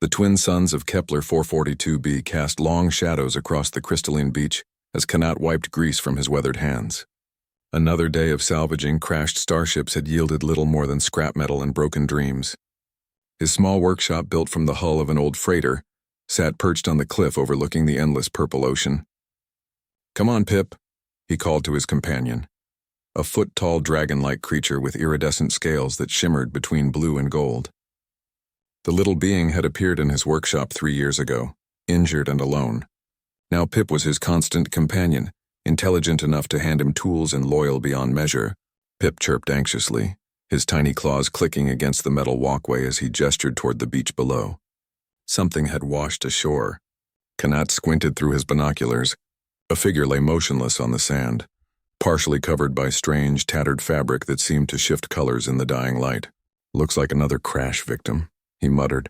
The twin suns of Kepler 442b cast long shadows across the crystalline beach as Kanat wiped grease from his weathered hands. Another day of salvaging crashed starships had yielded little more than scrap metal and broken dreams. His small workshop, built from the hull of an old freighter, sat perched on the cliff overlooking the endless purple ocean. "Come on, Pip," he called to his companion, a foot-tall dragon-like creature with iridescent scales that shimmered between blue and gold. The little being had appeared in his workshop 3 years ago, injured and alone. Now Pip was his constant companion, intelligent enough to hand him tools and loyal beyond measure. Pip chirped anxiously, his tiny claws clicking against the metal walkway as he gestured toward the beach below. Something had washed ashore. Kanat squinted through his binoculars. A figure lay motionless on the sand, partially covered by strange, tattered fabric that seemed to shift colors in the dying light. "Looks like another crash victim," he muttered.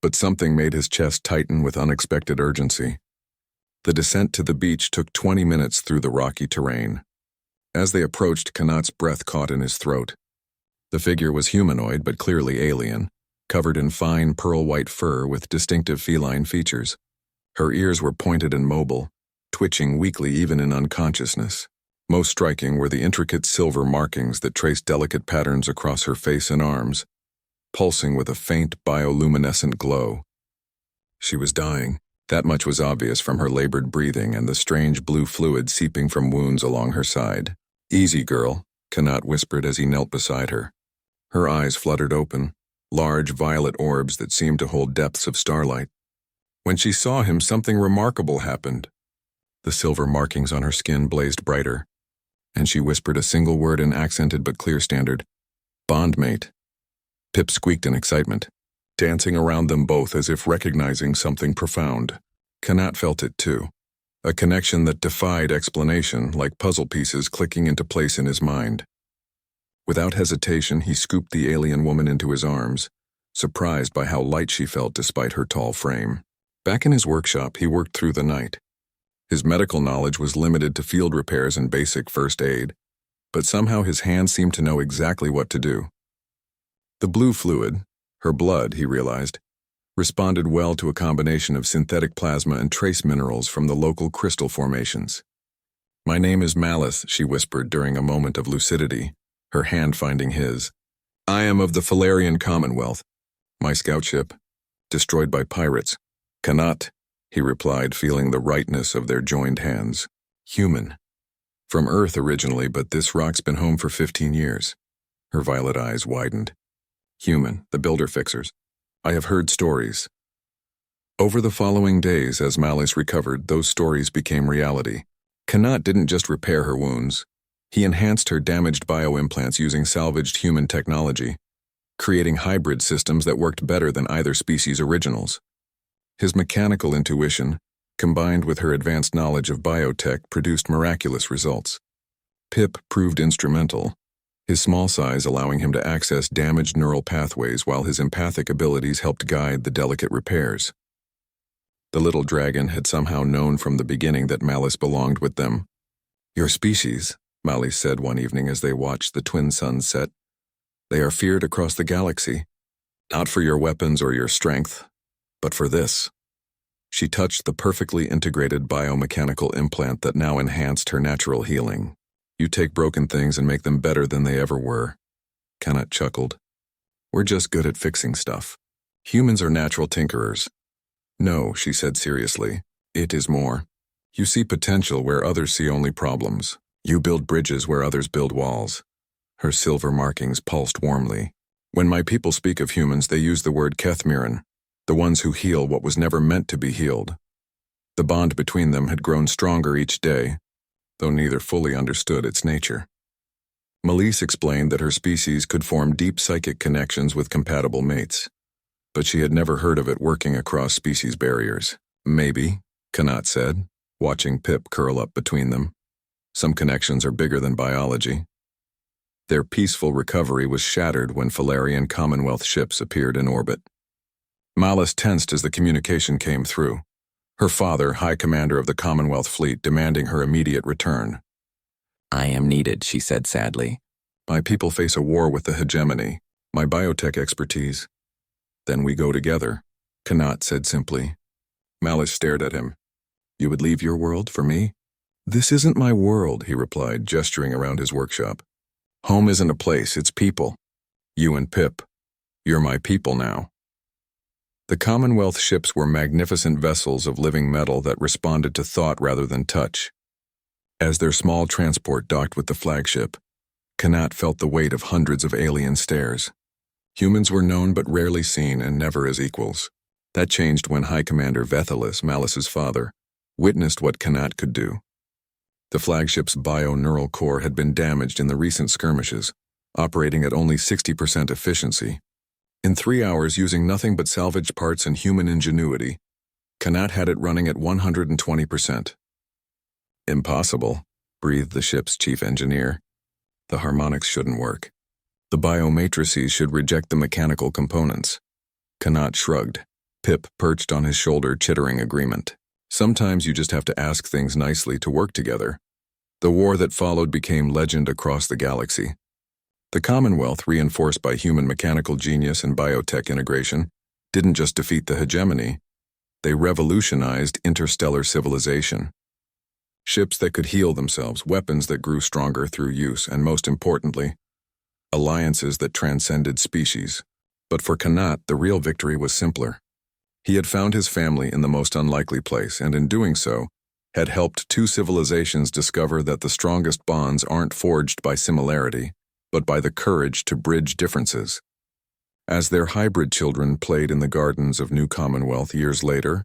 But something made his chest tighten with unexpected urgency. The descent to the beach took 20 minutes through the rocky terrain. As they approached, Kanat's breath caught in his throat. The figure was humanoid but clearly alien, covered in fine pearl-white fur with distinctive feline features. Her ears were pointed and mobile, twitching weakly even in unconsciousness. Most striking were the intricate silver markings that traced delicate patterns across her face and arms, pulsing with a faint bioluminescent glow. She was dying. That much was obvious from her labored breathing and the strange blue fluid seeping from wounds along her side. "Easy, girl," Kanat whispered as he knelt beside her. Her eyes fluttered open, large violet orbs that seemed to hold depths of starlight. When she saw him, something remarkable happened. The silver markings on her skin blazed brighter, and she whispered a single word in accented but clear standard: "Bondmate." Pip squeaked in excitement, dancing around them both as if recognizing something profound. Kanat felt it too, a connection that defied explanation, like puzzle pieces clicking into place in his mind. Without hesitation, he scooped the alien woman into his arms, surprised by how light she felt despite her tall frame. Back in his workshop, he worked through the night. His medical knowledge was limited to field repairs and basic first aid, but somehow his hands seemed to know exactly what to do. The blue fluid, her blood, he realized, responded well to a combination of synthetic plasma and trace minerals from the local crystal formations. "My name is Malice," she whispered during a moment of lucidity, her hand finding his. "I am of the Commonwealth. My scout ship, destroyed by pirates." "Kanat," he replied, feeling the rightness of their joined hands. "Human. From Earth originally, but this rock's been home for 15 years. Her violet eyes widened. "Human, the builder fixers. I have heard stories." Over the following days, as Malice recovered, those stories became reality. Kanat didn't just repair her wounds. He enhanced her damaged bioimplants using salvaged human technology, creating hybrid systems that worked better than either species' originals. His mechanical intuition, combined with her advanced knowledge of biotech, produced miraculous results. Pip proved instrumental, his small size allowing him to access damaged neural pathways while his empathic abilities helped guide the delicate repairs. The little dragon had somehow known from the beginning that Malice belonged with them. "Your species," Malice said one evening as they watched the twin suns set, "they are feared across the galaxy, not for your weapons or your strength, but for this." She touched the perfectly integrated biomechanical implant that now enhanced her natural healing. "You take broken things and make them better than they ever were." Kanat chuckled. "We're just good at fixing stuff. Humans are natural tinkerers." "No," she said seriously, "it is more. You see potential where others see only problems. You build bridges where others build walls." Her silver markings pulsed warmly. "When my people speak of humans, they use the word Kethmiran, the ones who heal what was never meant to be healed." The bond between them had grown stronger each day, though neither fully understood its nature. Malice explained that her species could form deep psychic connections with compatible mates, but she had never heard of it working across species barriers. "Maybe," Kanat said, watching Pip curl up between them. "Some connections are bigger than biology." Their peaceful recovery was shattered when Falarian Commonwealth ships appeared in orbit. Malice tensed as the communication came through, her father, High Commander of the Commonwealth fleet, demanding her immediate return. "I am needed," she said sadly. "My people face a war with the hegemony, my biotech expertise. Then we go together." Kanat said simply. Malice stared at him. You would leave your world for me? This isn't my world, he replied, gesturing around his workshop. Home isn't a place, it's people. You and Pip. You're my people now. The Commonwealth ships were magnificent vessels of living metal that responded to thought rather than touch. As their small transport docked with the flagship, Kanat felt the weight of hundreds of alien stares. Humans were known but rarely seen and never as equals. That changed when High Commander Vethalis, Malice's father, witnessed what Kanat could do. The flagship's bio-neural core had been damaged in the recent skirmishes, operating at only 60% efficiency. In 3 hours, using nothing but salvaged parts and human ingenuity, Kanat had it running at 120%. Impossible, breathed the ship's chief engineer. The harmonics shouldn't work. The biomatrices should reject the mechanical components. Kanat shrugged. Pip perched on his shoulder, chittering agreement. Sometimes you just have to ask things nicely to work together. The war that followed became legend across the galaxy. The Commonwealth, reinforced by human mechanical genius and biotech integration, didn't just defeat the hegemony. They revolutionized interstellar civilization. Ships that could heal themselves, weapons that grew stronger through use, and most importantly, alliances that transcended species. But for Kanat, the real victory was simpler. He had found his family in the most unlikely place, and in doing so, had helped 2 civilizations discover that the strongest bonds aren't forged by similarity, but by the courage to bridge differences. As their hybrid children played in the gardens of New Commonwealth years later,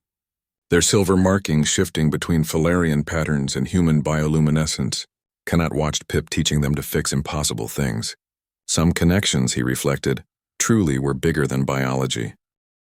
their silver markings shifting between Falarian patterns and human bioluminescence, Kanat watched Pip teaching them to fix impossible things. Some connections, he reflected, truly were bigger than biology.